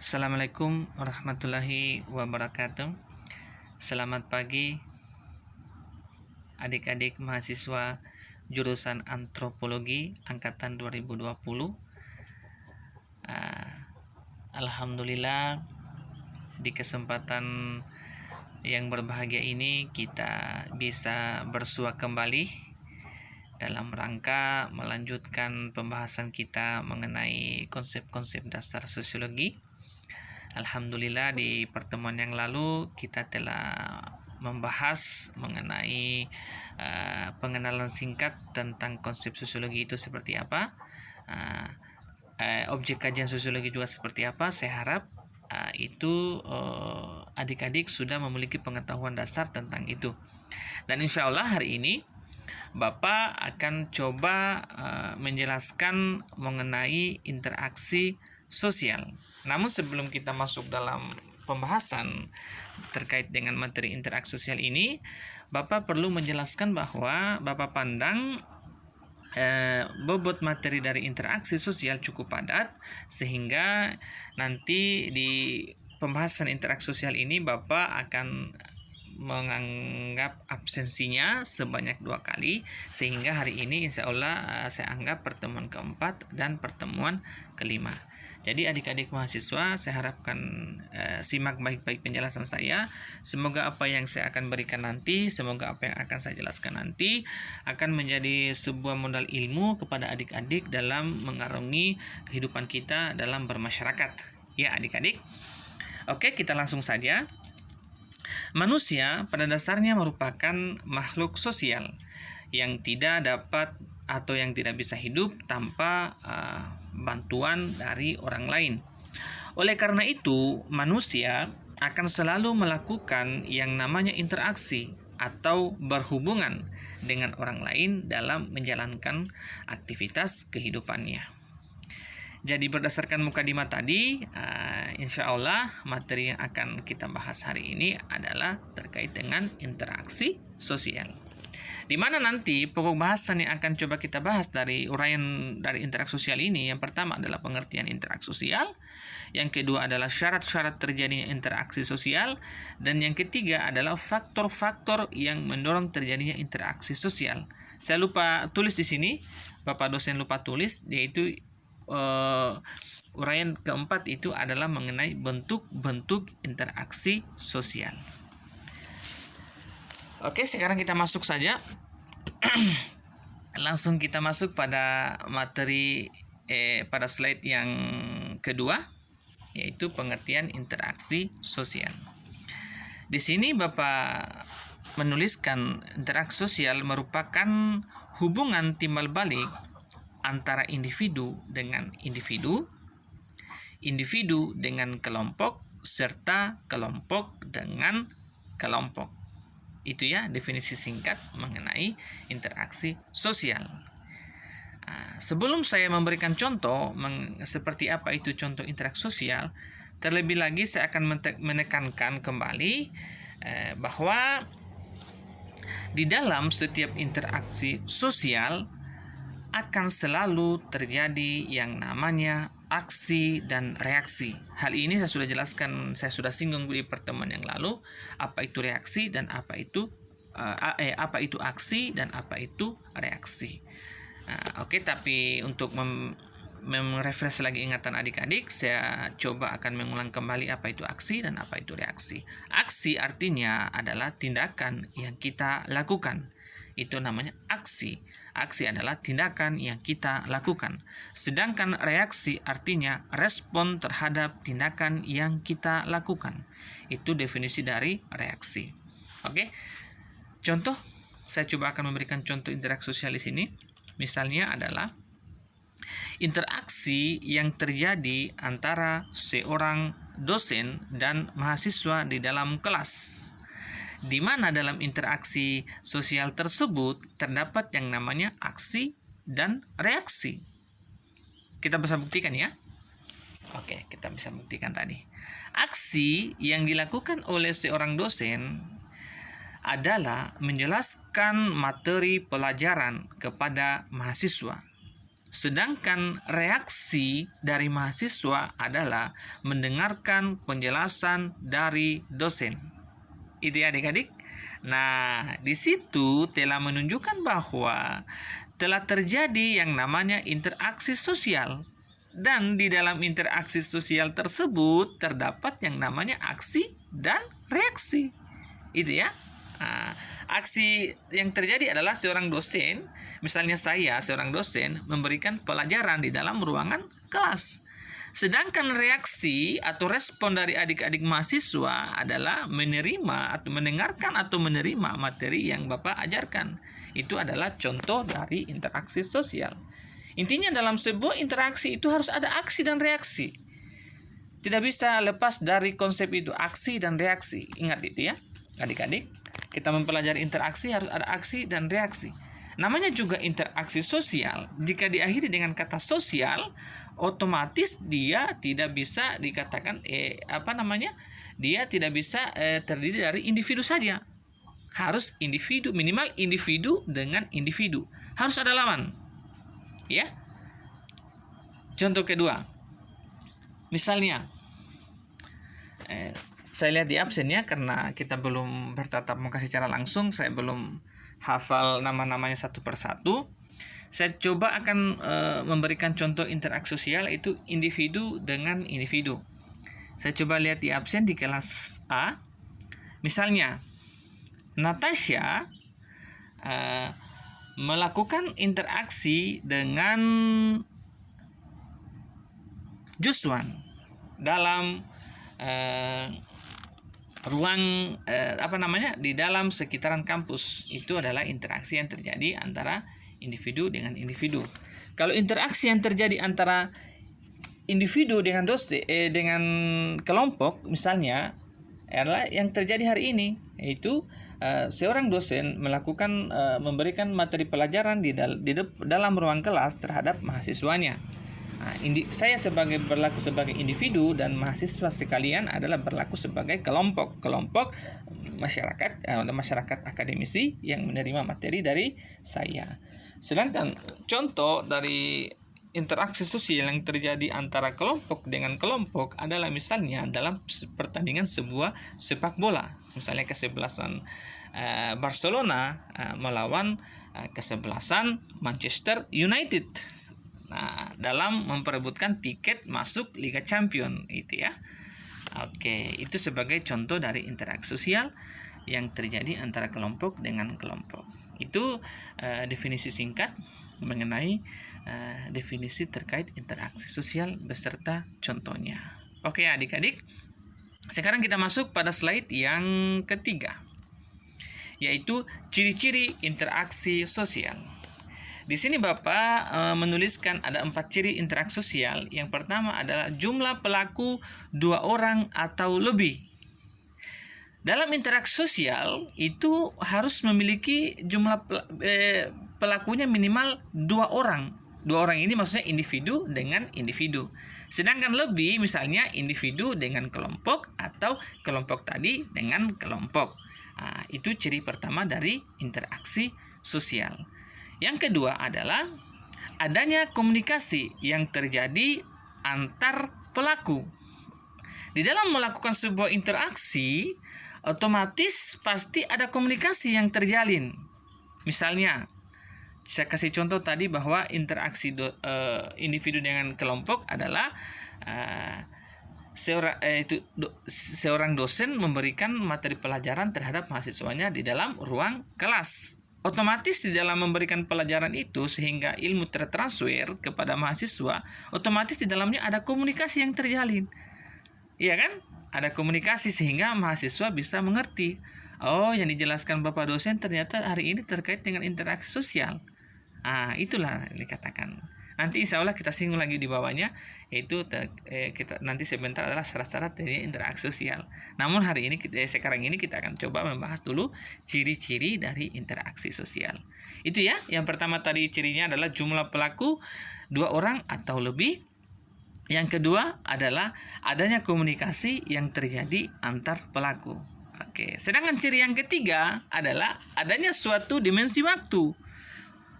Assalamualaikum warahmatullahi wabarakatuh. Selamat pagi adik-adik mahasiswa jurusan Antropologi angkatan 2020. Alhamdulillah di kesempatan yang berbahagia ini kita bisa bersua kembali dalam rangka melanjutkan pembahasan kita mengenai konsep-konsep dasar sosiologi. Alhamdulillah di pertemuan yang lalu kita telah membahas mengenai pengenalan singkat tentang konsep sosiologi itu seperti apa, objek kajian sosiologi juga seperti apa. Saya harap itu adik-adik sudah memiliki pengetahuan dasar tentang itu. Dan insya Allah hari ini Bapak akan coba menjelaskan mengenai interaksi sosial. Namun sebelum kita masuk dalam pembahasan terkait dengan materi interaksi sosial ini, Bapak perlu menjelaskan bahwa Bapak pandang bobot materi dari interaksi sosial cukup padat, sehingga nanti di pembahasan interaksi sosial ini Bapak akan menganggap absensinya sebanyak 2 kali, sehingga hari ini insya Allah saya anggap pertemuan keempat dan pertemuan kelima. Jadi adik-adik mahasiswa, saya harapkan simak baik-baik penjelasan saya. Semoga apa yang saya akan berikan nanti, semoga apa yang akan saya jelaskan nanti akan menjadi sebuah modal ilmu kepada adik-adik dalam mengarungi kehidupan kita dalam bermasyarakat. Ya adik-adik. Oke, kita langsung saja. Manusia pada dasarnya merupakan makhluk sosial yang tidak dapat atau yang tidak bisa hidup tanpa bantuan dari orang lain. Oleh karena itu, manusia akan selalu melakukan yang namanya interaksi atau berhubungan dengan orang lain dalam menjalankan aktivitas kehidupannya. Jadi berdasarkan mukadimah tadi, insya Allah materi yang akan kita bahas hari ini adalah terkait dengan interaksi sosial. Di mana nanti pokok bahasan yang akan coba kita bahas dari uraian dari interaksi sosial ini, yang pertama adalah pengertian interaksi sosial, yang kedua adalah syarat-syarat terjadinya interaksi sosial, dan yang ketiga adalah faktor-faktor yang mendorong terjadinya interaksi sosial. Saya lupa tulis di sini, Bapak dosen lupa tulis, yaitu uraian keempat itu adalah mengenai bentuk-bentuk interaksi sosial. Oke, sekarang kita masuk saja. Langsung kita masuk pada materi pada slide yang kedua, yaitu pengertian interaksi sosial. Di sini Bapak menuliskan interaksi sosial merupakan hubungan timbal balik antara individu dengan individu, individu dengan kelompok, serta kelompok dengan kelompok. Itu ya definisi singkat mengenai interaksi sosial. Sebelum saya memberikan contoh seperti apa itu contoh interaksi sosial, terlebih lagi saya akan menekankan kembali bahwa di dalam setiap interaksi sosial akan selalu terjadi yang namanya aksi dan reaksi. Hal ini saya sudah jelaskan, saya sudah singgung di pertemuan yang lalu, apa itu reaksi dan apa itu aksi dan apa itu reaksi. Oke, tapi untuk merefresh lagi ingatan adik-adik, saya coba akan mengulang kembali apa itu aksi dan apa itu reaksi. Aksi artinya adalah tindakan yang kita lakukan. Itu namanya aksi. Aksi adalah tindakan yang kita lakukan. Sedangkan reaksi artinya respon terhadap tindakan yang kita lakukan. Itu definisi dari reaksi. Oke. Contoh, saya coba akan memberikan contoh interaksi sosial di sini. Misalnya adalah interaksi yang terjadi antara seorang dosen dan mahasiswa di dalam kelas, di mana dalam interaksi sosial tersebut terdapat yang namanya aksi dan reaksi. Kita bisa buktikan ya. Oke, kita bisa buktikan tadi. Aksi yang dilakukan oleh seorang dosen adalah menjelaskan materi pelajaran kepada mahasiswa. Sedangkan reaksi dari mahasiswa adalah mendengarkan penjelasan dari dosen. Itu ya adik-adik. Nah, di situ telah menunjukkan bahwa telah terjadi yang namanya interaksi sosial. Dan di dalam interaksi sosial tersebut terdapat yang namanya aksi dan reaksi. Itu ya. Nah, aksi yang terjadi adalah seorang dosen, misalnya saya seorang dosen memberikan pelajaran di dalam ruangan kelas. Sedangkan reaksi atau respon dari adik-adik mahasiswa adalah menerima atau mendengarkan atau menerima materi yang Bapak ajarkan. Itu adalah contoh dari interaksi sosial. Intinya dalam sebuah interaksi itu harus ada aksi dan reaksi. Tidak bisa lepas dari konsep itu, aksi dan reaksi. Ingat itu ya adik-adik. Kita mempelajari interaksi harus ada aksi dan reaksi. Namanya juga interaksi sosial. Jika diakhiri dengan kata sosial, otomatis dia tidak bisa dikatakan dia tidak bisa terdiri dari individu saja. Harus individu, minimal individu dengan individu. Harus ada lawan. Ya. Contoh kedua. Misalnya saya lihat di absen ya, karena kita belum bertatap muka secara langsung, saya belum hafal nama-namanya satu persatu. Saya coba akan memberikan contoh interaksi sosial, itu individu dengan individu. Saya coba lihat di absen di kelas A. Misalnya, Natasha melakukan interaksi dengan Juswan dalam ruang di dalam sekitaran kampus. Itu adalah interaksi yang terjadi antara individu dengan individu. Kalau interaksi yang terjadi antara individu dengan dengan kelompok misalnya adalah yang terjadi hari ini, yaitu seorang dosen melakukan memberikan materi pelajaran di dalam ruang kelas terhadap mahasiswanya. Nah, saya berlaku sebagai individu dan mahasiswa sekalian adalah berlaku sebagai kelompok masyarakat akademisi yang menerima materi dari saya. Sedangkan contoh dari interaksi sosial yang terjadi antara kelompok dengan kelompok adalah misalnya dalam pertandingan sebuah sepak bola. Misalnya kesebelasan Barcelona melawan kesebelasan Manchester United. Nah, dalam memperebutkan tiket masuk Liga Champion itu ya. Oke, itu sebagai contoh dari interaksi sosial yang terjadi antara kelompok dengan kelompok. Itu definisi singkat mengenai definisi terkait interaksi sosial beserta contohnya. Oke adik-adik, sekarang kita masuk pada slide yang ketiga, yaitu ciri-ciri interaksi sosial. Di sini Bapak menuliskan ada 4 ciri interaksi sosial. Yang pertama adalah jumlah pelaku 2 orang atau lebih. Dalam interaksi sosial itu harus memiliki jumlah pelakunya minimal 2 orang. 2 orang ini maksudnya individu dengan individu. Sedangkan lebih misalnya individu dengan kelompok atau kelompok tadi dengan kelompok. Nah, itu ciri pertama dari interaksi sosial. Yang kedua adalah adanya komunikasi yang terjadi antar pelaku. Di dalam melakukan sebuah interaksi, otomatis pasti ada komunikasi yang terjalin. Misalnya, saya kasih contoh tadi bahwa interaksi individu dengan kelompok adalah seorang dosen memberikan materi pelajaran terhadap mahasiswanya di dalam ruang kelas. Otomatis di dalam memberikan pelajaran itu sehingga ilmu tertransfer kepada mahasiswa, otomatis di dalamnya ada komunikasi yang terjalin. Iya kan? Ada komunikasi sehingga mahasiswa bisa mengerti. Oh, yang dijelaskan Bapak dosen ternyata hari ini terkait dengan interaksi sosial. Itulah yang dikatakan. Nanti insya Allah kita singgung lagi di bawahnya, yaitu kita nanti sebentar adalah syarat-syarat dari interaksi sosial. Namun sekarang ini kita akan coba membahas dulu ciri-ciri dari interaksi sosial. Itu ya, yang pertama tadi cirinya adalah jumlah pelaku 2 orang atau lebih. Yang kedua adalah adanya komunikasi yang terjadi antar pelaku. Oke, sedangkan ciri yang ketiga adalah adanya suatu dimensi waktu.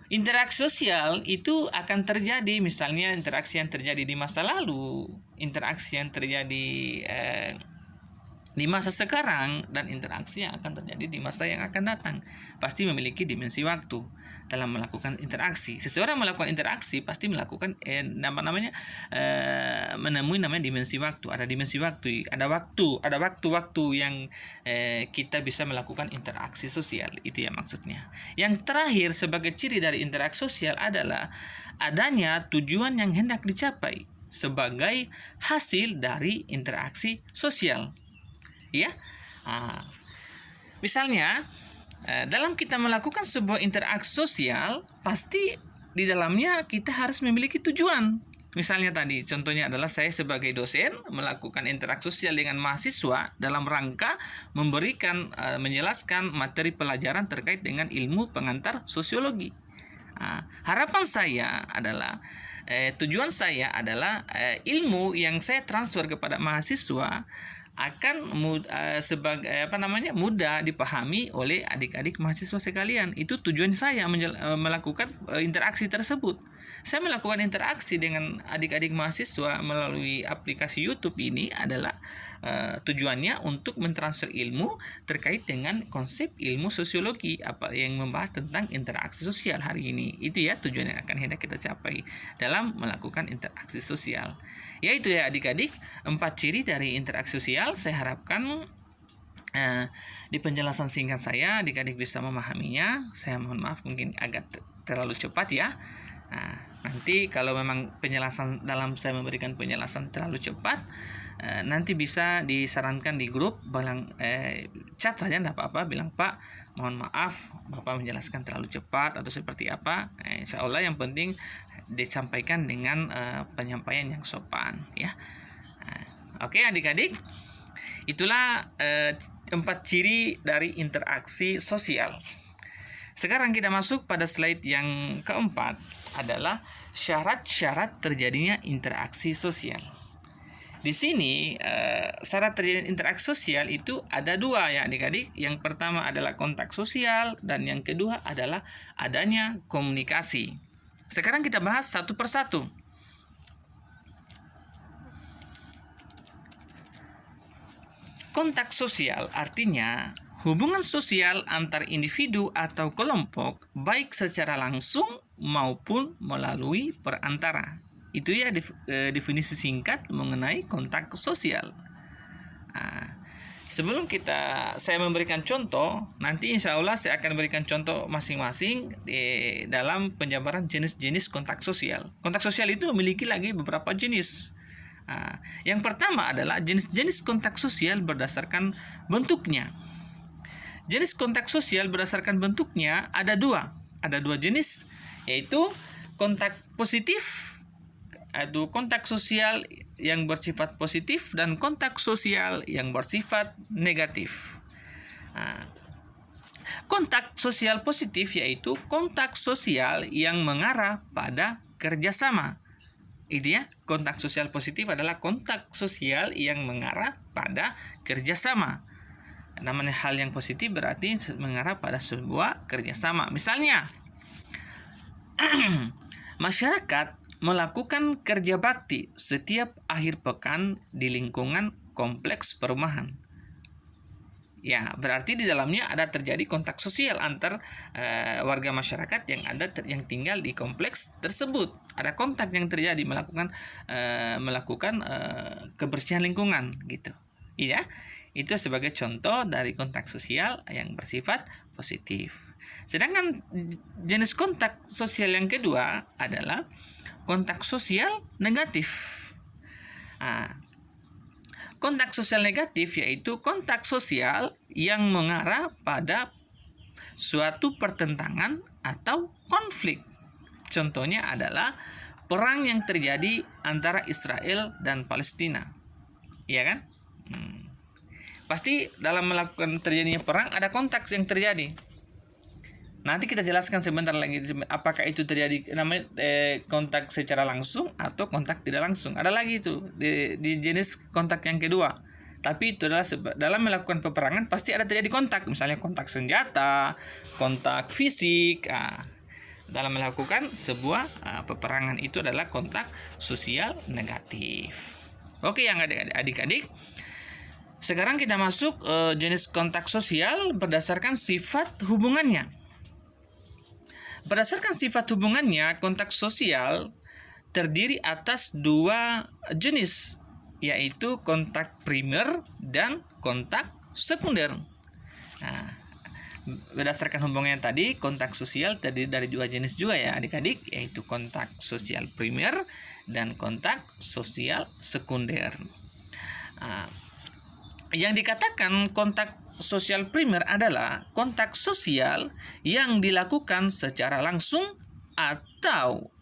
Interaksi sosial itu akan terjadi, misalnya interaksi yang terjadi di masa lalu, interaksi yang terjadi di masa sekarang, dan interaksi yang akan terjadi di masa yang akan datang. Pasti memiliki dimensi waktu dalam melakukan interaksi. Seseorang melakukan interaksi pasti melakukan menemui namanya dimensi waktu. Ada dimensi waktu, ada waktu-waktu yang kita bisa melakukan interaksi sosial. Itu ya maksudnya. Yang terakhir sebagai ciri dari interaksi sosial adalah adanya tujuan yang hendak dicapai sebagai hasil dari interaksi sosial. Ya, misalnya dalam kita melakukan sebuah interaksi sosial, pasti di dalamnya kita harus memiliki tujuan. Misalnya tadi contohnya adalah saya sebagai dosen melakukan interaksi sosial dengan mahasiswa dalam rangka memberikan menjelaskan materi pelajaran terkait dengan ilmu pengantar sosiologi. Harapan saya adalah tujuan saya adalah ilmu yang saya transfer kepada mahasiswa akan mudah dipahami oleh adik-adik mahasiswa sekalian. Itu tujuan saya melakukan interaksi tersebut. Saya melakukan interaksi dengan adik-adik mahasiswa melalui aplikasi YouTube ini adalah tujuannya untuk mentransfer ilmu terkait dengan konsep ilmu sosiologi apa yang membahas tentang interaksi sosial hari ini. Itu ya tujuan yang akan hendak kita capai dalam melakukan interaksi sosial. Yaitu ya adik-adik 4 ciri dari interaksi sosial. Saya harapkan di penjelasan singkat saya adik-adik bisa memahaminya. Saya mohon maaf mungkin agak terlalu cepat ya. Nanti kalau memang penjelasan dalam saya memberikan penjelasan terlalu cepat, nanti bisa disarankan di grup, chat saja tidak apa-apa, bilang Pak mohon maaf Bapak menjelaskan terlalu cepat atau seperti apa. Insya Allah yang penting disampaikan dengan penyampaian yang sopan ya. Oke adik-adik, itulah 4 ciri dari interaksi sosial. Sekarang kita masuk pada slide yang keempat, adalah syarat-syarat terjadinya interaksi sosial. Di sini syarat terjadinya interaksi sosial itu ada 2 ya adik-adik. Yang pertama adalah kontak sosial dan yang kedua adalah adanya komunikasi. Sekarang kita bahas satu persatu. Kontak sosial artinya hubungan sosial antar individu atau kelompok baik secara langsung maupun melalui perantara. Itu ya definisi singkat mengenai kontak sosial. Sebelum saya memberikan contoh, nanti insya Allah saya akan berikan contoh masing-masing dalam penjabaran jenis-jenis kontak sosial. Kontak sosial itu memiliki lagi beberapa jenis. Yang pertama adalah jenis-jenis kontak sosial berdasarkan bentuknya. Jenis kontak sosial berdasarkan bentuknya ada 2 jenis, yaitu kontak positif atau kontak sosial yang bersifat positif dan kontak sosial yang bersifat negatif. Kontak sosial positif yaitu kontak sosial yang mengarah pada kerjasama. Itu ya, kontak sosial positif adalah kontak sosial yang mengarah pada kerjasama. Namanya hal yang positif berarti mengarah pada sebuah kerjasama. Misalnya, masyarakat melakukan kerja bakti setiap akhir pekan di lingkungan kompleks perumahan. Ya, berarti di dalamnya ada terjadi kontak sosial antar warga masyarakat yang tinggal di kompleks tersebut. Ada kontak yang terjadi melakukan kebersihan lingkungan gitu. Iya, itu sebagai contoh dari kontak sosial yang bersifat positif. Sedangkan jenis kontak sosial yang kedua adalah kontak sosial negatif. Kontak sosial negatif yaitu kontak sosial yang mengarah pada suatu pertentangan atau konflik. Contohnya adalah perang yang terjadi antara Israel dan Palestina. Iya kan? Pasti dalam melakukan terjadinya perang ada kontak yang terjadi. Nanti kita jelaskan sebentar lagi apakah itu terjadi namanya kontak secara langsung atau kontak tidak langsung. Ada lagi itu di jenis kontak yang kedua. Tapi itu adalah dalam melakukan peperangan pasti ada terjadi kontak, misalnya kontak senjata, kontak fisik. dalam melakukan sebuah peperangan. Itu adalah kontak sosial negatif. Oke, yang adik-adik, sekarang kita masuk jenis kontak sosial berdasarkan sifat hubungannya. Berdasarkan sifat hubungannya, kontak sosial terdiri atas dua jenis, yaitu kontak primer dan kontak sekunder. Nah, berdasarkan hubungannya tadi, kontak sosial terdiri dari dua jenis juga ya adik-adik, yaitu kontak sosial primer dan kontak sosial sekunder. Yang dikatakan kontak sosial primer adalah kontak sosial yang dilakukan secara langsung atau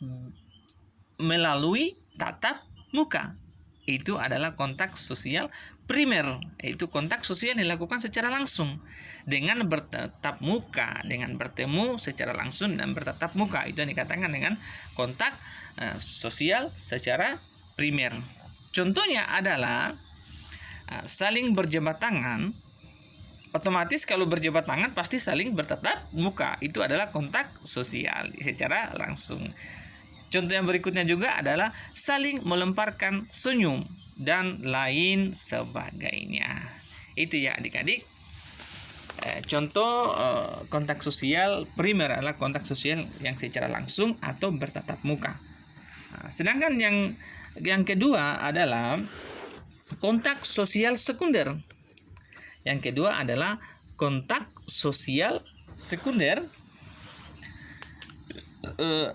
melalui tatap muka. Itu adalah kontak sosial primer, yaitu kontak sosial yang dilakukan secara langsung dengan bertatap muka, dengan bertemu secara langsung dan bertatap muka. Itu yang dikatakan dengan kontak sosial secara primer. Contohnya adalah saling berjabat tangan. Otomatis kalau berjabat tangan pasti saling bertatap muka. Itu adalah kontak sosial secara langsung. Contoh yang berikutnya juga adalah saling melemparkan senyum dan lain sebagainya. Itu ya adik-adik. Contoh kontak sosial primer adalah kontak sosial yang secara langsung atau bertatap muka. Sedangkan yang kedua adalah kontak sosial sekunder. Yang kedua adalah kontak sosial sekunder.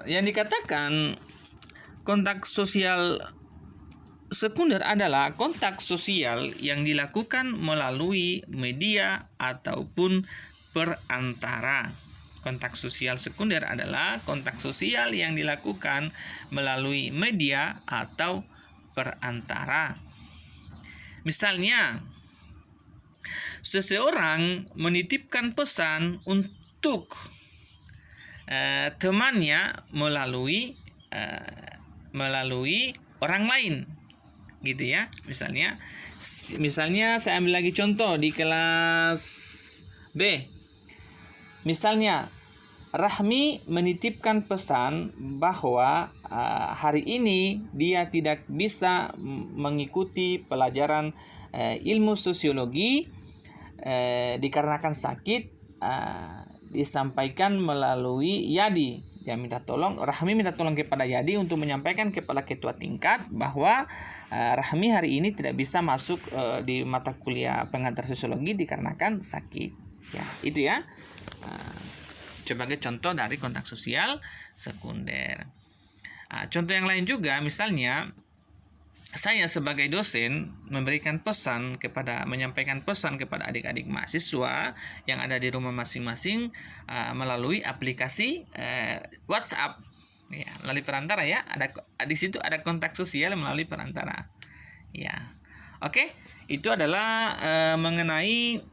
Yang dikatakan kontak sosial sekunder adalah kontak sosial yang dilakukan melalui media ataupun perantara. Kontak sosial sekunder adalah kontak sosial yang dilakukan melalui media atau perantara. Misalnya, seseorang menitipkan pesan untuk temannya melalui orang lain, gitu ya. Misalnya saya ambil lagi contoh di kelas B. Misalnya Rahmi menitipkan pesan bahwa hari ini dia tidak bisa mengikuti pelajaran ilmu sosiologi dikarenakan sakit. Disampaikan melalui Yadi. Rahmi minta tolong kepada Yadi untuk menyampaikan kepada ketua tingkat bahwa Rahmi hari ini tidak bisa masuk di mata kuliah pengantar sosiologi dikarenakan sakit. Ya, itu ya. Sebagai contoh dari kontak sosial sekunder. Contoh yang lain juga, misalnya saya sebagai dosen menyampaikan pesan kepada adik-adik mahasiswa yang ada di rumah masing-masing melalui aplikasi WhatsApp, ya, melalui perantara ya. Di situ ada kontak sosial melalui perantara. Ya, oke, itu adalah mengenai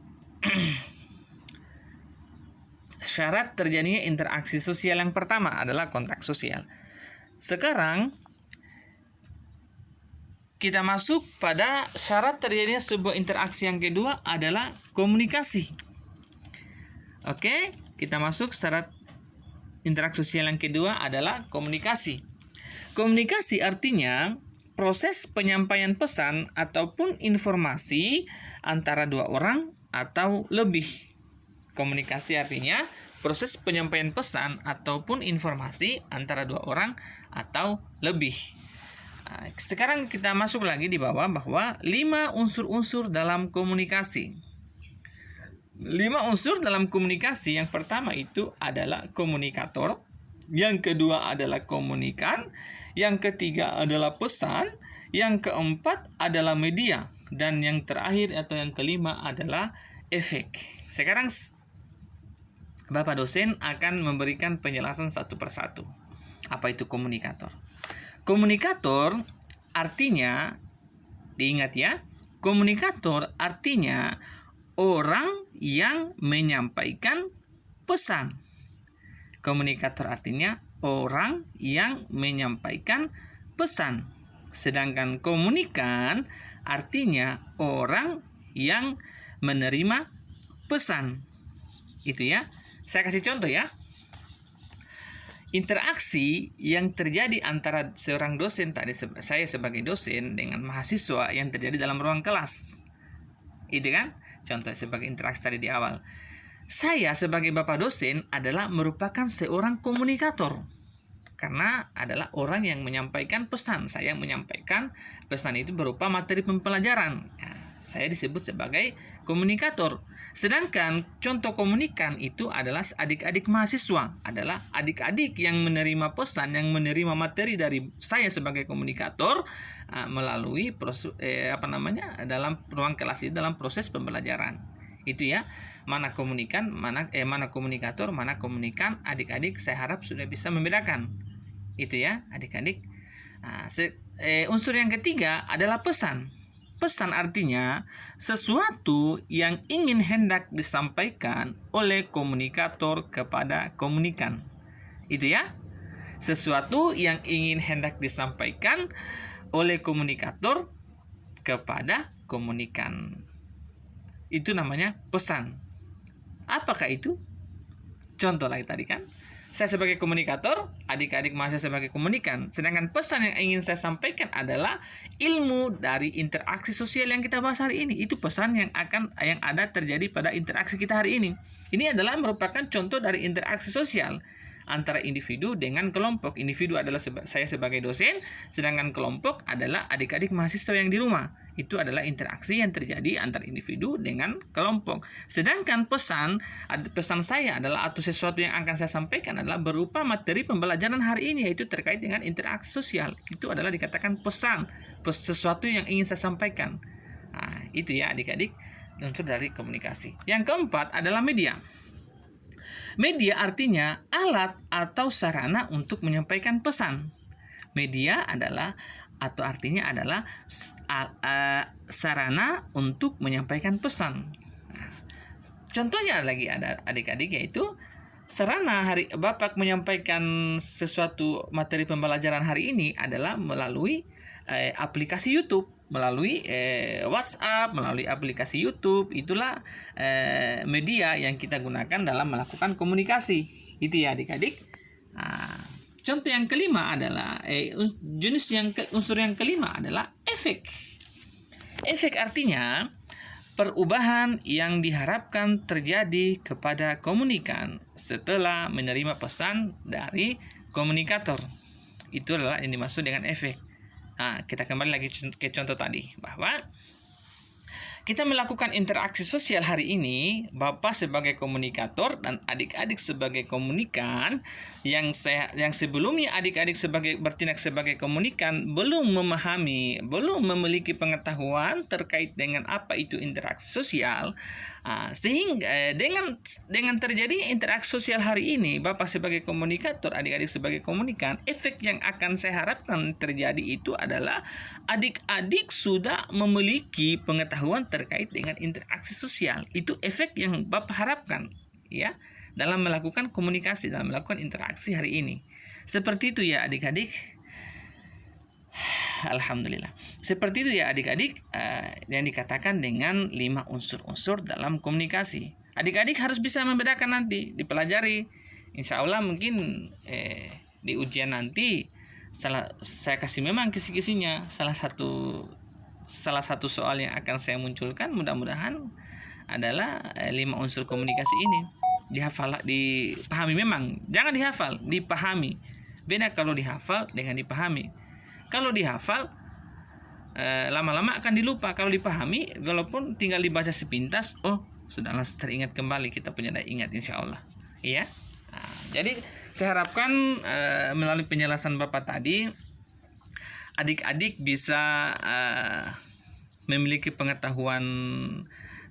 syarat terjadinya interaksi sosial. Yang pertama adalah kontak sosial. Sekarang kita masuk pada syarat terjadinya sebuah interaksi yang kedua adalah komunikasi. Oke, kita masuk syarat interaksi sosial yang kedua adalah komunikasi. Komunikasi artinya proses penyampaian pesan ataupun informasi antara dua orang atau lebih. Komunikasi artinya proses penyampaian pesan ataupun informasi antara dua orang atau lebih. Sekarang kita masuk lagi di bawah bahwa 5 unsur-unsur dalam komunikasi. 5 unsur dalam komunikasi. Yang pertama itu adalah komunikator, yang kedua adalah komunikan, yang ketiga adalah pesan, yang keempat adalah media, dan yang terakhir atau yang kelima adalah efek. Sekarang Bapak dosen akan memberikan penjelasan satu persatu. Apa itu komunikator? Komunikator artinya, diingat ya, komunikator artinya orang yang menyampaikan pesan. Komunikator artinya orang yang menyampaikan pesan. Sedangkan komunikan artinya orang yang menerima pesan. Itu ya. Saya kasih contoh ya. interaksi yang terjadi antara seorang dosen tadi, saya sebagai dosen dengan mahasiswa yang terjadi dalam ruang kelas. Itu kan? Contoh sebagai interaksi tadi di awal. Saya sebagai bapak dosen adalah merupakan seorang komunikator. Karena adalah orang yang menyampaikan pesan. Saya yang menyampaikan pesan itu berupa materi pembelajaran. Saya disebut sebagai komunikator. Sedangkan contoh komunikan itu adalah adik-adik mahasiswa. Adalah adik-adik yang menerima pesan, yang menerima materi dari saya sebagai komunikator melalui proses dalam ruang kelas itu, dalam proses pembelajaran. Itu ya. Mana komunikan, mana komunikator, mana komunikan. Adik-adik saya harap sudah bisa membedakan. Itu ya, adik-adik. Unsur yang ketiga adalah pesan. Pesan artinya sesuatu yang ingin hendak disampaikan oleh komunikator kepada komunikan. Itu ya. Sesuatu yang ingin hendak disampaikan oleh komunikator kepada komunikan. Itu namanya pesan. Apakah itu? Contoh lagi tadi kan. Saya sebagai komunikator, adik-adik mahasiswa sebagai komunikan. Sedangkan pesan yang ingin saya sampaikan adalah ilmu dari interaksi sosial yang kita bahas hari ini. Itu pesan yang ada terjadi pada interaksi kita hari ini. Ini adalah merupakan contoh dari interaksi sosial antara individu dengan kelompok. Individu adalah saya sebagai dosen, sedangkan kelompok adalah adik-adik mahasiswa yang di rumah. Itu adalah interaksi yang terjadi antara individu dengan kelompok. Sedangkan pesan saya adalah atau sesuatu yang akan saya sampaikan adalah berupa materi pembelajaran hari ini, yaitu terkait dengan interaksi sosial. Itu adalah dikatakan pesan, sesuatu yang ingin saya sampaikan. Nah, itu ya adik-adik, unsur dari komunikasi. Yang keempat adalah media. Media artinya alat atau sarana untuk menyampaikan pesan. Media adalah atau artinya adalah sarana untuk menyampaikan pesan. Contohnya lagi ada adik-adik, yaitu sarana Bapak menyampaikan sesuatu materi pembelajaran hari ini adalah melalui aplikasi YouTube, melalui WhatsApp, melalui aplikasi YouTube. Itulah media yang kita gunakan dalam melakukan komunikasi. Itu ya adik-adik. Contoh yang kelima adalah unsur yang kelima adalah efek. Efek artinya perubahan yang diharapkan terjadi kepada komunikan setelah menerima pesan dari komunikator. Itu adalah yang dimaksud dengan efek. Kita kembali lagi ke contoh tadi, bahwa kita melakukan interaksi sosial hari ini, Bapak sebagai komunikator dan adik-adik sebagai komunikan, yang sebelumnya adik-adik bertindak sebagai komunikan belum memahami, belum memiliki pengetahuan terkait dengan apa itu interaksi sosial. Sehingga dengan terjadi interaksi sosial hari ini, Bapak sebagai komunikator, adik-adik sebagai komunikan, efek yang akan saya harapkan terjadi itu adalah adik-adik sudah memiliki pengetahuan terkait dengan interaksi sosial. Itu efek yang Bapak harapkan ya dalam melakukan komunikasi, dalam melakukan interaksi hari ini. Seperti itu ya adik-adik. Alhamdulillah. Seperti itu ya adik-adik yang dikatakan dengan 5 unsur-unsur dalam komunikasi. Adik-adik harus bisa membedakan nanti, dipelajari. Insya Allah mungkin di ujian nanti saya kasih memang kisi-kisinya. Salah satu soal yang akan saya munculkan mudah-mudahan adalah 5 unsur komunikasi ini. Dipahami memang. Jangan dihafal, dipahami. Beda kalau dihafal dengan dipahami. Kalau dihafal lama-lama akan dilupa. Kalau dipahami, walaupun tinggal dibaca sepintas, sudah langsung teringat kembali, kita punya daya ingat insya Allah. Iya. Jadi saya harapkan melalui penjelasan Bapak tadi, adik-adik bisa memiliki pengetahuan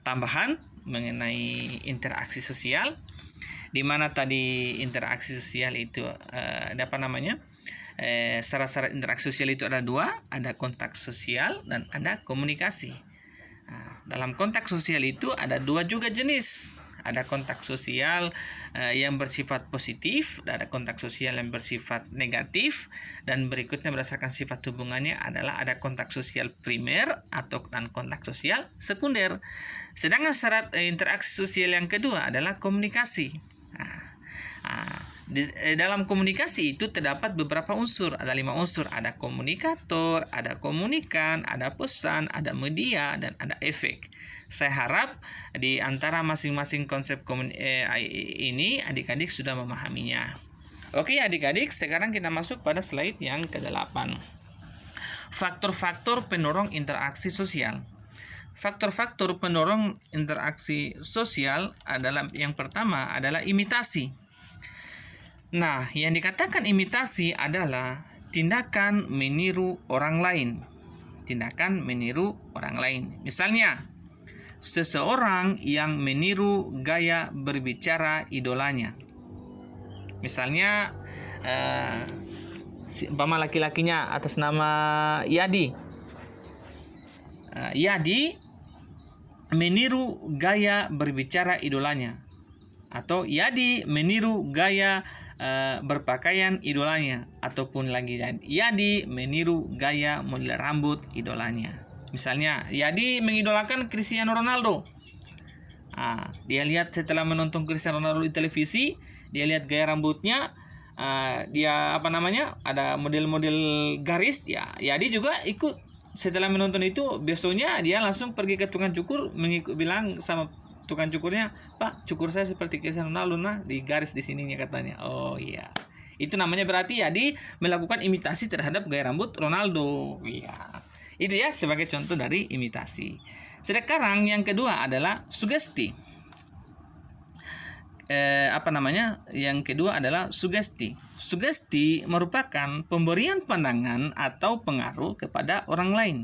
tambahan mengenai interaksi sosial, di mana tadi interaksi sosial itu syarat-syarat interaksi sosial itu ada 2, ada kontak sosial dan ada komunikasi. Dalam kontak sosial itu ada 2 juga jenis. Ada kontak sosial yang bersifat positif, dan ada kontak sosial yang bersifat negatif, dan berikutnya berdasarkan sifat hubungannya adalah ada kontak sosial primer dan kontak sosial sekunder. Sedangkan syarat interaksi sosial yang kedua adalah komunikasi. Dalam komunikasi itu terdapat beberapa unsur, ada 5 unsur, ada komunikator, ada komunikan, ada pesan, ada media, dan ada efek. Saya harap di antara masing-masing konsep ini adik-adik sudah memahaminya. Oke adik-adik, sekarang kita masuk pada slide yang ke-8. Faktor-faktor pendorong interaksi sosial. Faktor-faktor pendorong interaksi sosial adalah yang pertama adalah imitasi. Nah, yang dikatakan imitasi adalah tindakan meniru orang lain. Tindakan meniru orang lain. Misalnya, seseorang yang meniru gaya berbicara idolanya. Misalnya, umpama laki-lakinya atas nama Yadi. Yadi meniru gaya berbicara idolanya. Atau Yadi meniru gaya berpakaian idolanya, ataupun lagi Yadi meniru gaya model rambut idolanya. Misalnya Yadi mengidolakan Cristiano Ronaldo. Dia lihat setelah menonton Cristiano Ronaldo di televisi, dia lihat gaya rambutnya, dia ada model-model garis, ya Yadi juga ikut. Setelah menonton itu, besoknya dia langsung pergi ke tukang cukur, bilang sama tukang cukurnya, "Pak, cukur saya seperti Cristiano Ronaldo, nah di garis di sininya," katanya. Oh iya, itu namanya berarti Yadi melakukan imitasi terhadap gaya rambut Ronaldo. Iya, itu ya sebagai contoh dari imitasi. Sekarang yang kedua adalah sugesti. Yang kedua adalah sugesti. Sugesti merupakan pemberian pandangan atau pengaruh kepada orang lain.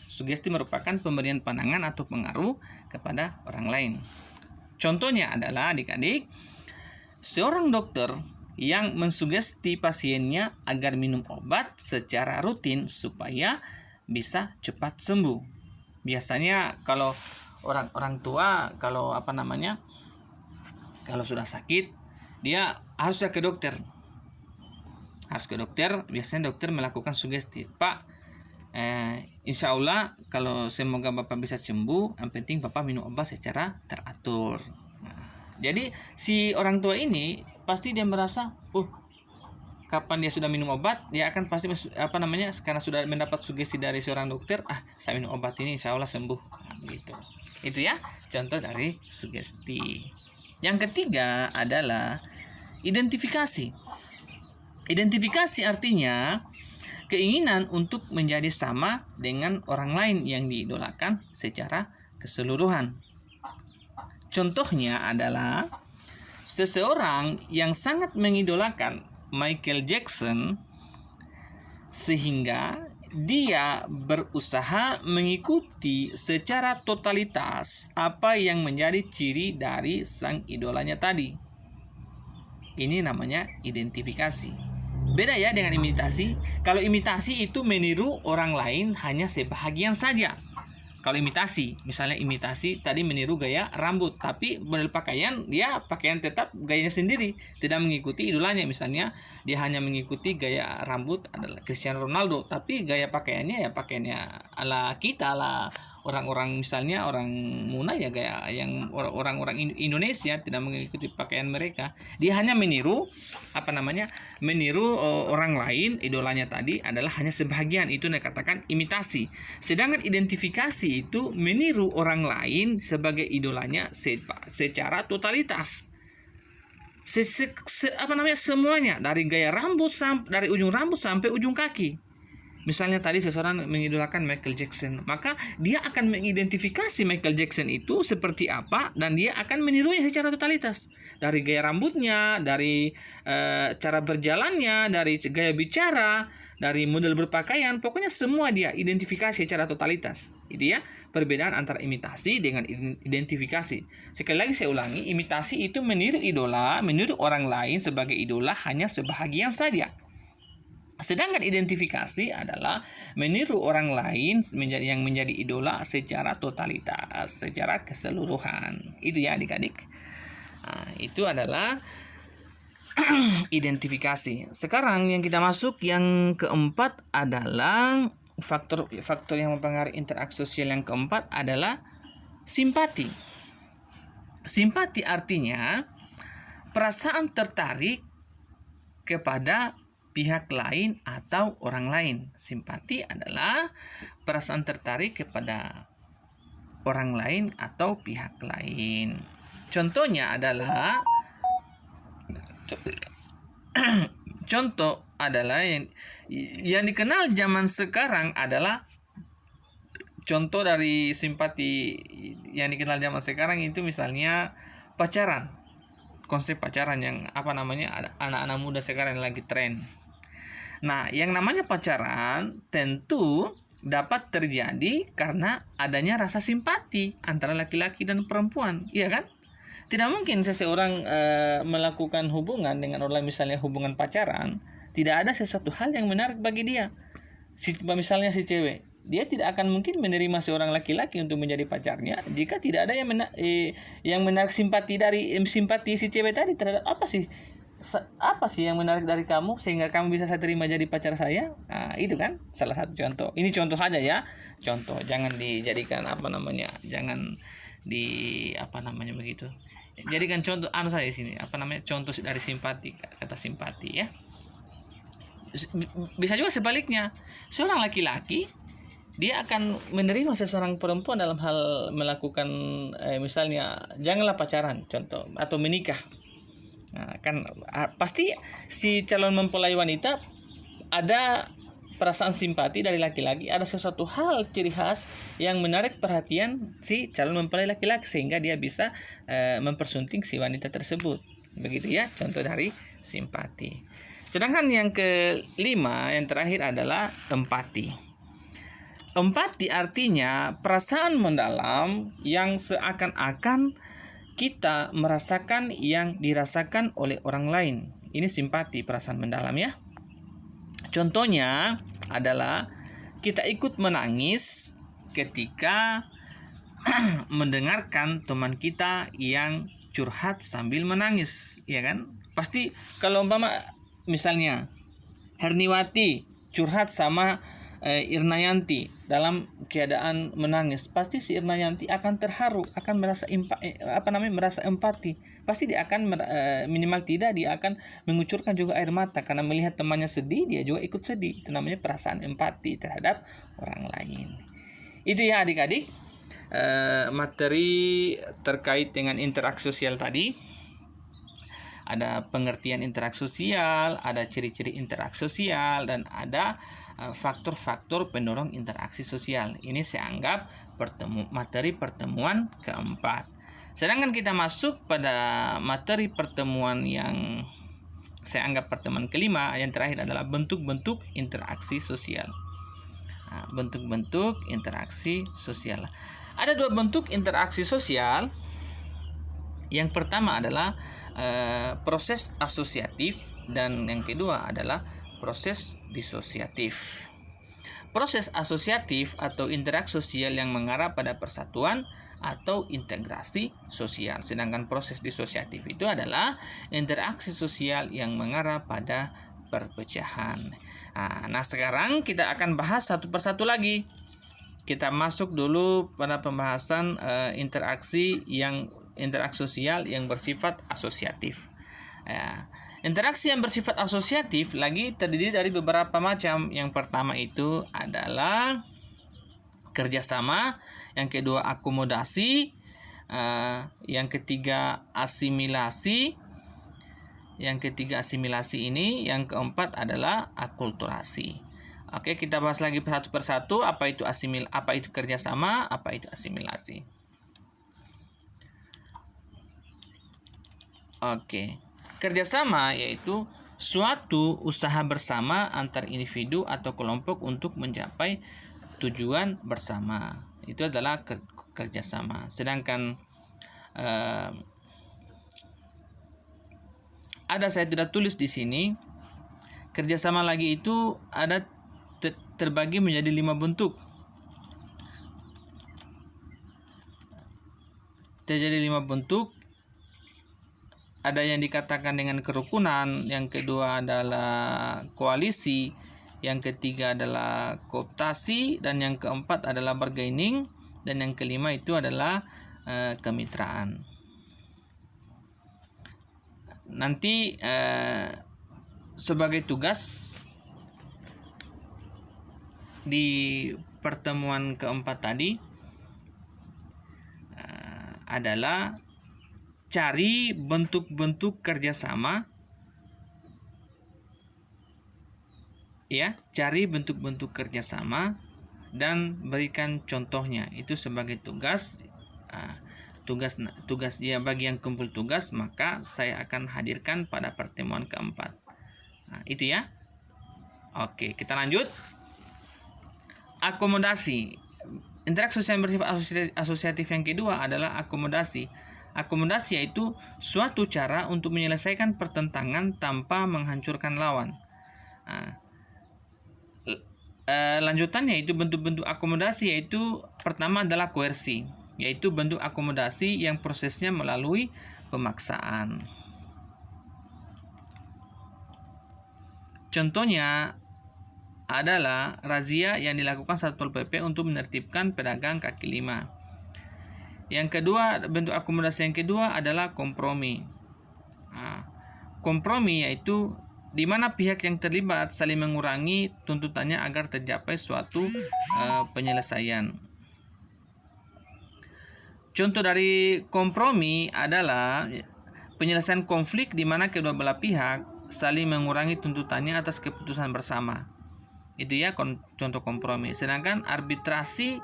Sugesti merupakan pemberian pandangan atau pengaruh kepada orang lain. Contohnya adalah adik-adik, seorang dokter yang mensugesti pasiennya agar minum obat secara rutin supaya bisa cepat sembuh. Biasanya kalau orang tua kalau sudah sakit, dia harus ke dokter. Biasanya dokter melakukan sugesti, "Pak, insya Allah kalau semoga Bapak bisa sembuh, yang penting Bapak minum obat secara teratur." Jadi si orang tua ini pasti dia merasa, kapan dia sudah minum obat, dia akan pasti karena sudah mendapat sugesti dari seorang dokter, saya minum obat ini insya Allah sembuh. Begitu. Itu ya contoh dari sugesti. Yang ketiga adalah identifikasi. Identifikasi artinya keinginan untuk menjadi sama dengan orang lain yang diidolakan secara keseluruhan. Contohnya adalah seseorang yang sangat mengidolakan Michael Jackson sehingga dia berusaha mengikuti secara totalitas apa yang menjadi ciri dari sang idolanya tadi. Ini namanya identifikasi. Beda ya dengan imitasi. Kalau imitasi itu meniru orang lain hanya sebahagian saja. Kalau imitasi, misalnya imitasi tadi meniru gaya rambut, tapi model pakaian dia pakaian tetap gayanya sendiri, tidak mengikuti idolanya. Misalnya dia hanya mengikuti gaya rambut adalah Cristiano Ronaldo, tapi gaya pakaiannya ya pakaiannya ala kita, ala orang-orang, misalnya orang Muna ya gaya yang orang-orang Indonesia, tidak mengikuti pakaian mereka. Dia hanya meniru orang lain, idolanya tadi adalah hanya sebahagian, itu dikatakan imitasi. Sedangkan identifikasi itu meniru orang lain sebagai idolanya secara totalitas. Semuanya dari gaya rambut dari ujung rambut sampai ujung kaki. Misalnya tadi seseorang mengidolakan Michael Jackson, maka dia akan mengidentifikasi Michael Jackson itu seperti apa dan dia akan menirunya secara totalitas. Dari gaya rambutnya, dari cara berjalannya, dari gaya bicara, dari model berpakaian, pokoknya semua dia identifikasi secara totalitas. Itu ya perbedaan antara imitasi dengan identifikasi. Sekali lagi saya ulangi, imitasi itu meniru orang lain sebagai idola hanya sebahagian saja. Sedangkan identifikasi adalah meniru orang lain yang menjadi idola secara totalitas, secara keseluruhan. Itu ya adik-adik. Itu adalah identifikasi. Sekarang yang kita masuk yang keempat adalah faktor yang mempengaruhi interaksi sosial. Yang keempat adalah simpati. Simpati artinya perasaan tertarik kepada pihak lain atau orang lain. Simpati adalah perasaan tertarik kepada orang lain atau pihak lain. Contohnya adalah yang dikenal zaman sekarang adalah contoh dari simpati yang dikenal zaman sekarang itu misalnya pacaran. Konsep pacaran yang anak-anak muda sekarang yang lagi tren. Nah, yang namanya pacaran tentu dapat terjadi karena adanya rasa simpati antara laki-laki dan perempuan, iya kan? Tidak mungkin seseorang melakukan hubungan dengan orang, misalnya hubungan pacaran, tidak ada sesuatu hal yang menarik bagi dia. Misalnya si cewek, dia tidak akan mungkin menerima seorang laki-laki untuk menjadi pacarnya jika tidak ada yang menarik simpati si cewek tadi terhadap apa sih yang menarik dari kamu sehingga kamu bisa saya terima jadi pacar saya. Nah, itu kan salah satu contoh. Ini contoh aja ya, contoh, jangan dijadikan jangan begitu. Jadikan contoh saya di sini contoh dari simpati, kata simpati ya. Bisa juga sebaliknya, seorang laki-laki dia akan menerima seseorang perempuan dalam hal melakukan misalnya janganlah pacaran contoh atau menikah. Nah, kan pasti si calon mempelai wanita ada perasaan simpati dari laki-laki, ada sesuatu hal ciri khas yang menarik perhatian si calon mempelai laki-laki sehingga dia bisa mempersunting si wanita tersebut. Begitu ya contoh dari simpati. Sedangkan yang kelima, yang terakhir adalah empati. Empati artinya perasaan mendalam yang seakan-akan kita merasakan yang dirasakan oleh orang lain. Ini simpati, perasaan mendalam ya. Contohnya adalah kita ikut menangis ketika mendengarkan teman kita yang curhat sambil menangis, ya kan? Pasti kalau misalnya Herniwati curhat sama Irnayanti dalam keadaan menangis, pasti si Irnayanti akan terharu, akan merasa merasa empati. Pasti dia akan minimal tidak dia akan mengucurkan juga air mata karena melihat temannya sedih, dia juga ikut sedih. Itu namanya perasaan empati terhadap orang lain. Itu ya adik-adik, materi terkait dengan interaksi sosial tadi. Ada pengertian interaksi sosial, ada ciri-ciri interaksi sosial, dan ada faktor-faktor pendorong interaksi sosial. Ini saya anggap materi pertemuan keempat. Sedangkan kita masuk pada materi pertemuan yang saya anggap pertemuan kelima, yang terakhir adalah bentuk-bentuk interaksi sosial. Nah, bentuk-bentuk interaksi sosial. Ada dua bentuk interaksi sosial. Yang pertama adalah proses asosiatif dan yang kedua adalah proses disosiatif. Proses asosiatif atau interaksi sosial yang mengarah pada persatuan atau integrasi sosial. Sedangkan proses disosiatif itu adalah interaksi sosial yang mengarah pada perpecahan. Nah, sekarang kita akan bahas satu persatu lagi. Kita masuk dulu pada pembahasan interaksi sosial yang bersifat asosiatif. Interaksi yang bersifat asosiatif lagi terdiri dari beberapa macam. Yang pertama itu adalah kerjasama, yang kedua akomodasi, yang ketiga asimilasi, yang ini, yang keempat adalah akulturasi. Oke, kita bahas lagi satu persatu. Apa itu kerjasama, apa itu asimilasi. Oke, kerjasama yaitu suatu usaha bersama antar individu atau kelompok untuk mencapai tujuan bersama. Itu adalah kerjasama. Sedangkan ada saya tidak tulis di sini. Kerjasama lagi itu ada terbagi menjadi 5 bentuk. Terjadi 5 bentuk. Ada yang dikatakan dengan kerukunan, yang kedua adalah koalisi, yang ketiga adalah kooptasi, dan yang keempat adalah bargaining, dan yang kelima itu adalah kemitraan. Nanti sebagai tugas di pertemuan keempat tadi adalah cari bentuk-bentuk kerjasama, ya, cari bentuk-bentuk kerjasama dan berikan contohnya. Itu sebagai tugas. Tugas ya, bagi yang kumpul tugas maka saya akan hadirkan pada pertemuan keempat. Itu ya. Oke, kita lanjut. Akomodasi. Interaksi sosial bersifat asosiatif yang kedua adalah akomodasi. Akomodasi yaitu suatu cara untuk menyelesaikan pertentangan tanpa menghancurkan lawan. Lanjutannya itu bentuk-bentuk akomodasi, yaitu pertama adalah koersi, yaitu bentuk akomodasi yang prosesnya melalui pemaksaan. Contohnya adalah razia yang dilakukan Satpol PP untuk menertibkan pedagang kaki lima. Yang kedua, bentuk akomodasi yang kedua adalah kompromi. Kompromi yaitu di mana pihak yang terlibat saling mengurangi tuntutannya agar tercapai suatu penyelesaian. Contoh dari kompromi adalah penyelesaian konflik di mana kedua belah pihak saling mengurangi tuntutannya atas keputusan bersama. Itu ya contoh kompromi. Sedangkan arbitrasi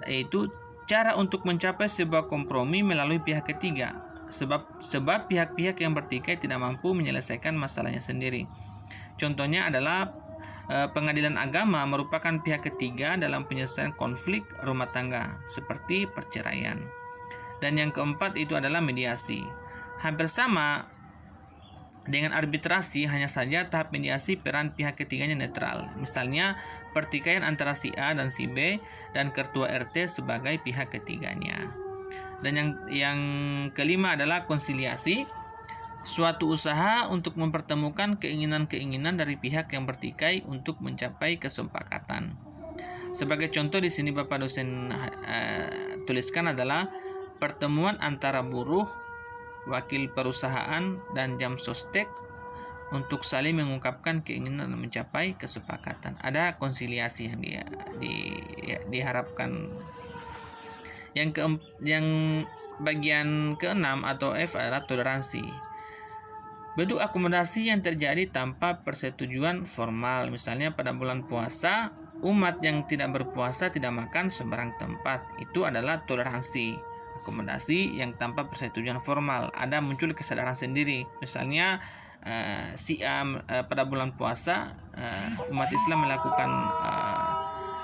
yaitu cara untuk mencapai sebuah kompromi melalui pihak ketiga. Sebab pihak-pihak yang bertikai tidak mampu menyelesaikan masalahnya sendiri. Contohnya adalah pengadilan agama merupakan pihak ketiga dalam penyelesaian konflik rumah tangga seperti perceraian. Dan yang keempat itu adalah mediasi. Hampir sama dengan arbitrasi, hanya saja tahap mediasi peran pihak ketiganya netral. Misalnya pertikaian antara si A dan si B dan ketua RT sebagai pihak ketiganya. Dan yang kelima adalah konsiliasi, suatu usaha untuk mempertemukan keinginan-keinginan dari pihak yang bertikai untuk mencapai kesepakatan. Sebagai contoh di sini Bapak dosen tuliskan adalah pertemuan antara buruh, wakil perusahaan, dan jam sostek untuk saling mengungkapkan keinginan dan mencapai kesepakatan. Ada konsiliasi yang diharapkan. Yang bagian keenam atau F adalah toleransi. Bentuk akomodasi yang terjadi tanpa persetujuan formal. Misalnya pada bulan puasa, umat yang tidak berpuasa tidak makan sembarang tempat. Itu adalah toleransi. Akomodasi yang tanpa persetujuan formal. Ada muncul kesadaran sendiri. Misalnya si A pada bulan puasa umat Islam melakukan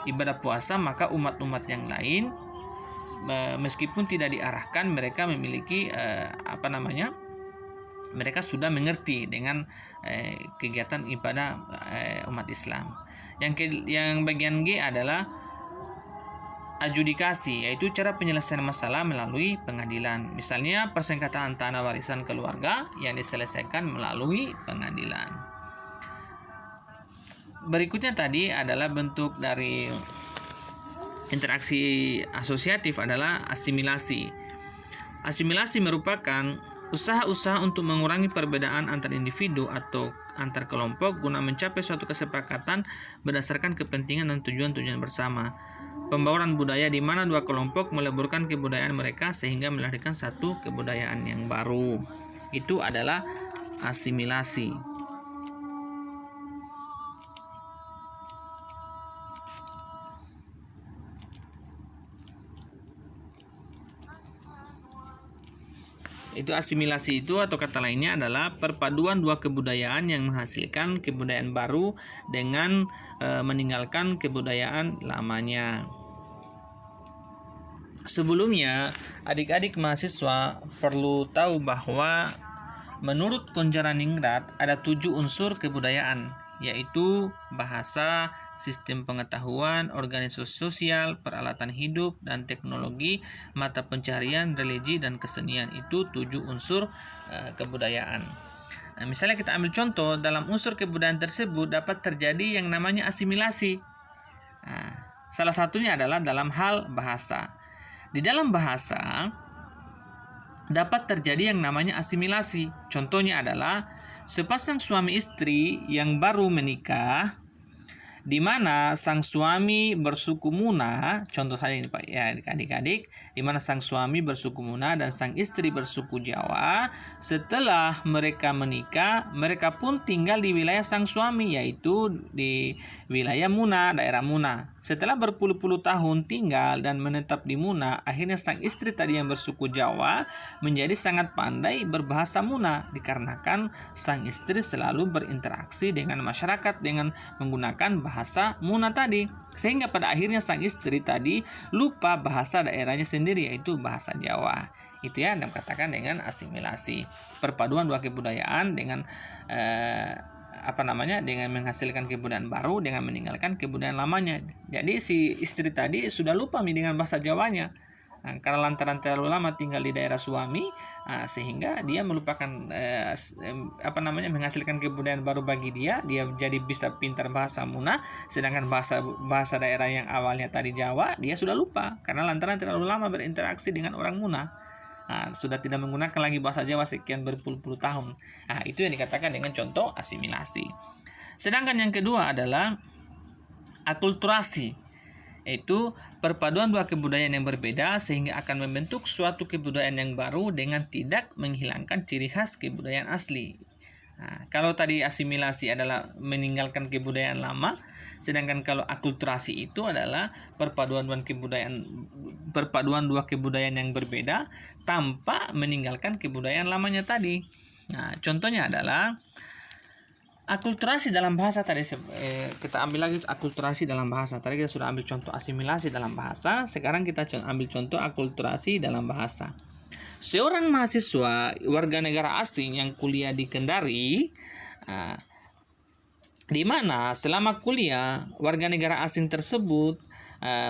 ibadah puasa, maka umat-umat yang lain meskipun tidak diarahkan mereka memiliki mereka sudah mengerti dengan kegiatan ibadah umat Islam. Yang bagian G adalah adjudikasi, yaitu cara penyelesaian masalah melalui pengadilan. Misalnya persengketaan tanah warisan keluarga yang diselesaikan melalui pengadilan. Berikutnya tadi adalah bentuk dari interaksi asosiatif adalah asimilasi. Asimilasi merupakan usaha-usaha untuk mengurangi perbedaan antar individu atau antar kelompok guna mencapai suatu kesepakatan berdasarkan kepentingan dan tujuan-tujuan bersama. Pembauran budaya di mana dua kelompok meleburkan kebudayaan mereka sehingga melahirkan satu kebudayaan yang baru. Itu adalah asimilasi. Itu asimilasi itu atau kata lainnya adalah perpaduan dua kebudayaan yang menghasilkan kebudayaan baru dengan meninggalkan kebudayaan lamanya. Sebelumnya, adik-adik mahasiswa perlu tahu bahwa menurut Konjaraningrat ada 7 unsur kebudayaan, yaitu bahasa, sistem pengetahuan, organisasi sosial, peralatan hidup dan teknologi, mata pencaharian, religi dan kesenian. Itu 7 unsur kebudayaan. Nah, misalnya kita ambil contoh, dalam unsur kebudayaan tersebut dapat terjadi yang namanya asimilasi. Nah, salah satunya adalah dalam hal bahasa. Di dalam bahasa dapat terjadi yang namanya asimilasi. Contohnya adalah sepasang suami istri yang baru menikah, di mana sang suami bersuku Muna, contoh saja ini Pak ya adik-adik, di mana sang suami bersuku Muna dan sang istri bersuku Jawa. Setelah mereka menikah, mereka pun tinggal di wilayah sang suami, yaitu di wilayah Muna, daerah Muna. Setelah berpuluh-puluh tahun tinggal dan menetap di Muna, akhirnya sang istri tadi yang bersuku Jawa menjadi sangat pandai berbahasa Muna, dikarenakan sang istri selalu berinteraksi dengan masyarakat dengan menggunakan bahasa Muna tadi. Sehingga pada akhirnya sang istri tadi lupa bahasa daerahnya sendiri, yaitu bahasa Jawa. Itu ya yang dikatakan dengan asimilasi. Perpaduan dua kebudayaan dengan dengan menghasilkan kebudayaan baru dengan meninggalkan kebudayaan lamanya. Jadi si istri tadi sudah lupa dengan bahasa Jawanya. Karena lantaran terlalu lama tinggal di daerah suami, sehingga dia melupakan menghasilkan kebudayaan baru bagi dia jadi bisa pintar bahasa Muna, sedangkan bahasa daerah yang awalnya tadi Jawa dia sudah lupa karena lantaran terlalu lama berinteraksi dengan orang Muna. Sudah tidak menggunakan lagi bahasa Jawa sekian berpuluh-puluh tahun. Itu yang dikatakan dengan contoh asimilasi. Sedangkan yang kedua adalah akulturasi, yaitu perpaduan dua kebudayaan yang berbeda sehingga akan membentuk suatu kebudayaan yang baru dengan tidak menghilangkan ciri khas kebudayaan asli. Kalau tadi asimilasi adalah meninggalkan kebudayaan lama, sedangkan kalau akulturasi itu adalah perpaduan dua kebudayaan yang berbeda tanpa meninggalkan kebudayaan lamanya tadi. Contohnya adalah akulturasi dalam bahasa tadi. Kita ambil lagi akulturasi dalam bahasa. Tadi kita sudah ambil contoh asimilasi dalam bahasa, sekarang kita ambil contoh akulturasi dalam bahasa. Seorang mahasiswa warga negara asing yang kuliah di Kendari, di mana selama kuliah warga negara asing tersebut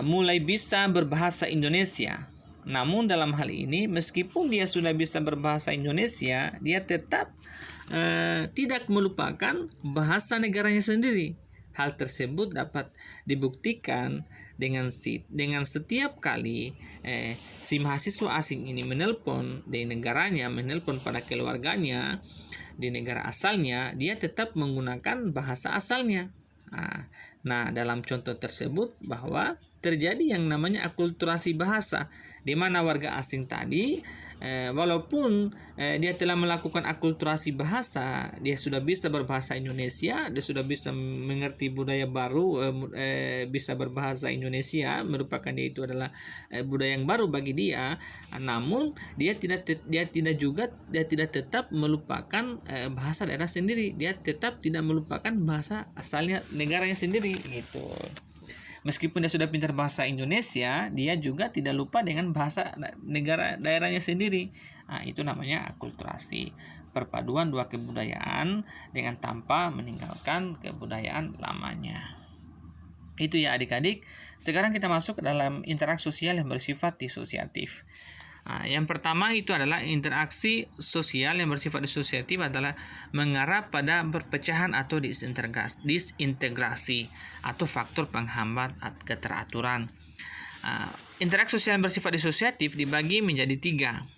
mulai bisa berbahasa Indonesia. Namun dalam hal ini meskipun dia sudah bisa berbahasa Indonesia, dia tetap tidak melupakan bahasa negaranya sendiri. Hal tersebut dapat dibuktikan dengan setiap kali si mahasiswa asing ini menelpon di negaranya, menelpon pada keluarganya di negara asalnya, dia tetap menggunakan bahasa asalnya. Nah, dalam contoh tersebut bahwa terjadi yang namanya akulturasi bahasa, di mana warga asing tadi walaupun dia telah melakukan akulturasi bahasa, dia sudah bisa berbahasa Indonesia, dia sudah bisa mengerti budaya baru, bisa berbahasa Indonesia, merupakan dia itu adalah budaya yang baru bagi dia. Namun dia tidak tetap melupakan bahasa daerah sendiri, dia tetap tidak melupakan bahasa asalnya negaranya sendiri gitu. Meskipun dia sudah pintar bahasa Indonesia, dia juga tidak lupa dengan bahasa negara daerahnya sendiri. Itu namanya akulturasi. Perpaduan dua kebudayaan dengan tanpa meninggalkan kebudayaan lamanya. Itu ya adik-adik. Sekarang kita masuk ke dalam interaksi sosial yang bersifat disosiatif. Yang pertama itu adalah interaksi sosial yang bersifat disosiatif adalah mengarah pada perpecahan atau disintegrasi atau faktor penghambat keteraturan. Interaksi sosial yang bersifat disosiatif dibagi menjadi 3.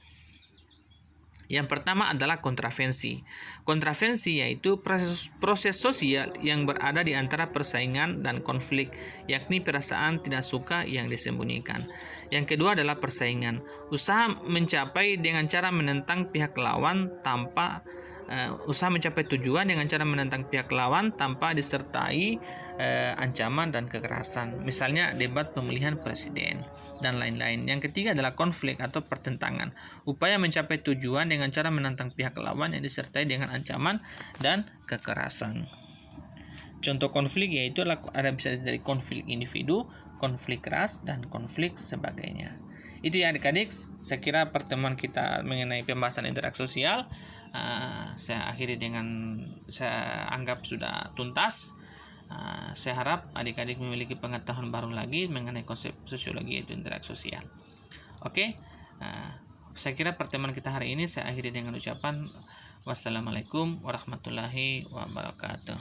Yang pertama adalah kontravensi. Kontravensi yaitu proses sosial yang berada di antara persaingan dan konflik, yakni perasaan tidak suka yang disembunyikan. Yang kedua adalah persaingan, usaha mencapai dengan cara menentang pihak lawan tanpa tujuan dengan cara menentang pihak lawan tanpa disertai ancaman dan kekerasan. Misalnya debat pemilihan presiden dan lain-lain. Yang ketiga adalah konflik atau pertentangan, upaya mencapai tujuan dengan cara menentang pihak lawan yang disertai dengan ancaman dan kekerasan. Contoh konflik yaitu ada bisa dari konflik individu, konflik ras, dan konflik sebagainya. Itu ya adik-adik, saya kira pertemuan kita mengenai pembahasan interaksi sosial saya anggap sudah tuntas. Saya harap adik-adik memiliki pengetahuan baru lagi mengenai konsep sosiologi yaitu interaksi sosial. Oke, saya kira pertemuan kita hari ini saya akhiri dengan ucapan wassalamualaikum warahmatullahi wabarakatuh.